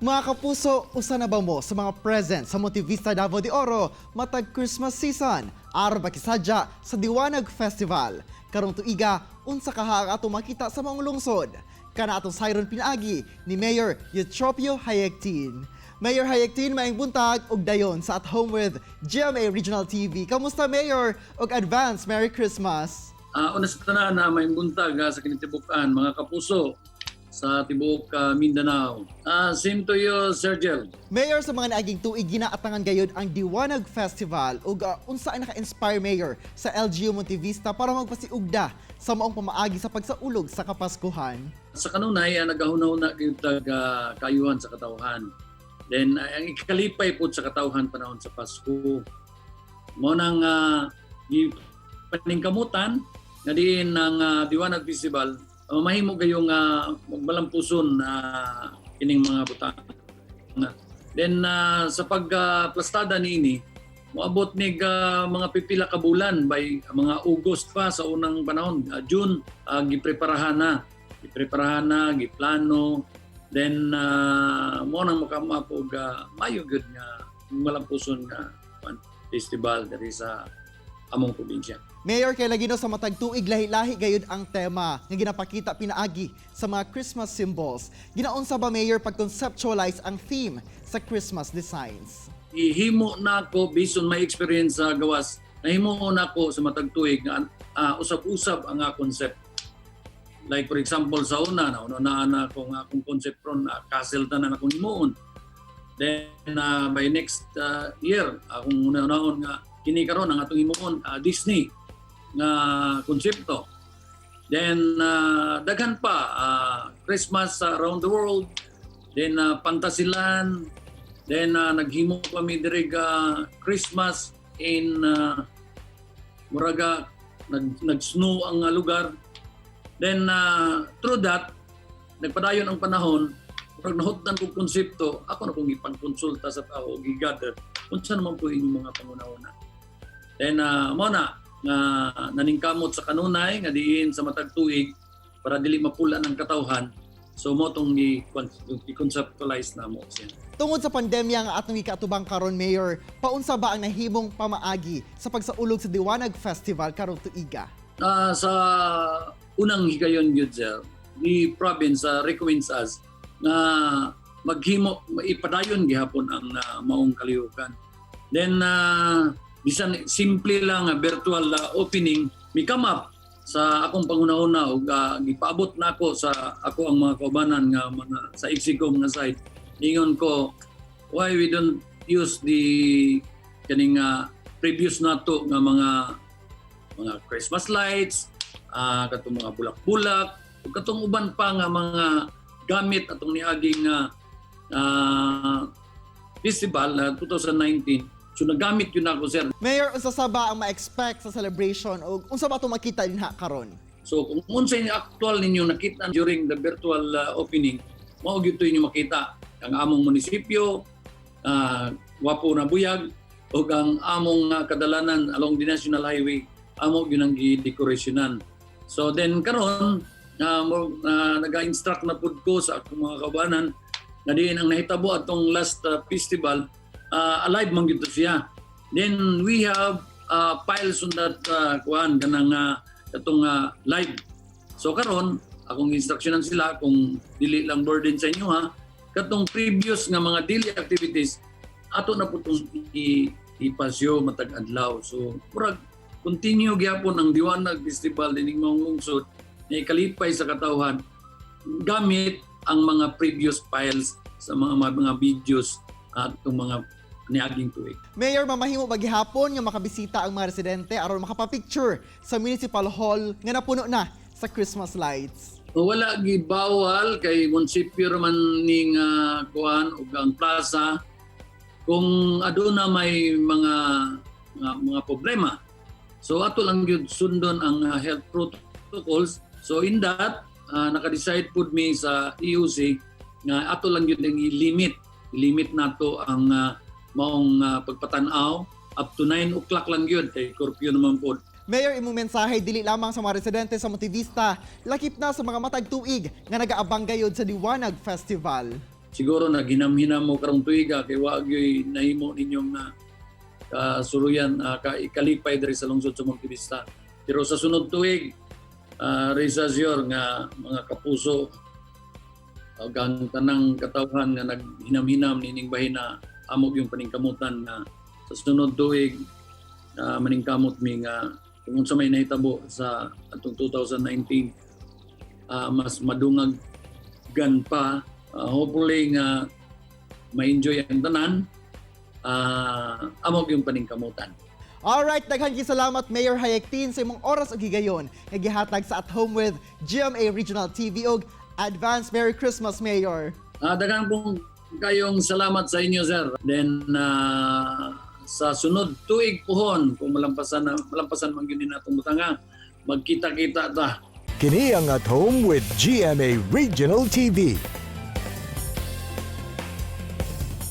Mga kapuso, usa na ba mo sa mga present sa Montevista Davao de Oro matag Christmas season? Aron makisadya sa Diwanag Festival. Karong tuiga, unsa kaha ato makita sa maong lungsod? Kana atong sayron pinaagi ni Mayor Eutropio Hayektin. Mayor Hayektin, maayong buntag ug dayon sa At Home with GMA Regional TV. Kamusta, Mayor? Ug advance Merry Christmas. Una sa tanan na may buntag sa kinitibukan, mga kapuso sa tibuok Mindanao. Same to you, Sir Jel. Mayor, sa mga naaging tuig ginaatangan gayud ang Diwanag Festival ug unsa ang naka-inspire, Mayor, sa LGU Montevista para magpasiugda sa maong pamaagi sa pagsaulog sa Kapaskuhan? Sa kanunay, nagahuna-huna kayuhan sa katawhan. Then, ang ikalipay po sa katawhan panahon sa Pasko. Mo nang paningkamutan nga diin ng Diwanag Festival, mahimo gayong magbalampuson kining mga butang. Then sa pagplastada niini, moabot nig mga pipila ka bulan by mga August pa sa unang panahon, June gipreparahan na, giplano. Then mo nang makamapog Mayo gud nga malampuson nga festival diri sa among probinsya. Mayor, kay lagi no sa matag tuig lahi-lahi gayud ang tema nga ginapakita pinaagi sa mga Christmas symbols. Ginaunsa ba, Mayor, pag-conceptualize ang theme sa Christmas designs? Ihimo na ko based on my experience sa gawas. Nahimo na ko sa matag tuig nga usab-usab ang concept. Like for example sa una na akong concept ron castle tanan akong himuon. Then by next year akong una-unaon nga kini karon ang atong himuon Disney nga konsepto. Then daghan pa Christmas around the world. Then Pantasiland. Then naghimo kami diri Christmas in muraga nag-snow ang lugar. Then through that nagpadayon ang panahon, pag nahutdan ko konsepto, ako na kong ipang-konsulta sa tao, gigather unsa naman po inyong mga pangunahuna. Then mo na nga naningkamot sa kanunay nga diin sa matag tuig para dili mapula ng katawhan. So mo tong i-conceptualize na mo siya. Tungod sa pandemya nga atong ikaatubang karon, Mayor, paunsa ba ang nahimong pamaagi sa pagsaulog sa Diwanag Festival karong tuiga? Sa unang higayon gyud sir, the province recommends us na maghimo ipadayon gihapon ang maong kalihukan. Then bisan simple lang virtual opening, mi come up sa akong pangunahuna ug gipaabot na ako sa ako ang mga kaubanan nga mga sa Exicom nga site. Ingon ko, why we don't use the kaning previous nato nga mga Christmas lights, katong mga bulak-bulak, ug katong uban pa nga mga gamit atong niaging festival 2019. So nagamit yun ako, sir. Mayor, unsa sa ba ang ma-expect sa celebration o unsa ba ito makita din karon? So kung unsa yung actual ninyo nakita during the virtual opening, mao gyud to inyo makita ang among munisipyo, wapo na buyag, o ang among kadalanan along the National Highway, amo gyud ang gi-decorationan. So then karon naga-instruct na pud ko sa akong mga kaubanan na diin ang nahitabo atong last festival, alive man gito siya. Then we have piles on that kanang katong live. So karon akong instructionan sila kung dili lang burden sa inyo katong previous nga mga daily activities ato na putong ipasyo matag adlaw. So murag continue gyapon ang Diwanag Festival dining maong lungsod na ikalipay sa katawhan gamit ang mga previous files sa mga videos at mga niaging tuig. Mayor, mamahimo ba gihapon nga makabisita ang mga residente aron makapapicture sa Municipal Hall nga napuno na sa Christmas lights? Wala gibawal kay munisipyo man ning kuan ug ang plaza kung aduna may mga problema. So ato lang gyud sundon ang health protocols. So in that naka-decide pud mi sa EOC nga ato lang gyud ang limit nato ang maong pagpatan-aw up to 9 o'clock lang yun kay curfew naman po. Mayor, imong mensahe dili lamang sa mga residente sa Montevista, lakip na sa mga matag tuig nga nagaabang gayod sa Diwanag Festival. siguro naginam-hinam mo karong tuiga kay wa gyud nahimo ninyong kasuluyan kalipay diri sa lungsod sa Monte Vista. Pero sa sunod tuig, rest assured nga mga kapuso ug ang tanang katawhan nga naghinam-hinam nining bahin na amog yung paningkamutan nga sa sunod tuig maningkamot mi nga kung sa may nahitabo sa atong 2019 mas madungag gan pa. Hopefully nga ma-enjoy ang tanan, amog yung paningkamutan. Alright, daghan gyud salamat Mayor Hayektin sa imong oras ug higayon nga gihatag sa At Home with GMA Regional TV ug Advance Merry Christmas, Mayor. Daghang pong kayong salamat sa inyo, sir. Then sa sunod tuig pohon kung malampasan man gyud natong butanga, magkita-kita ta. Kini ang At Home with GMA Regional TV.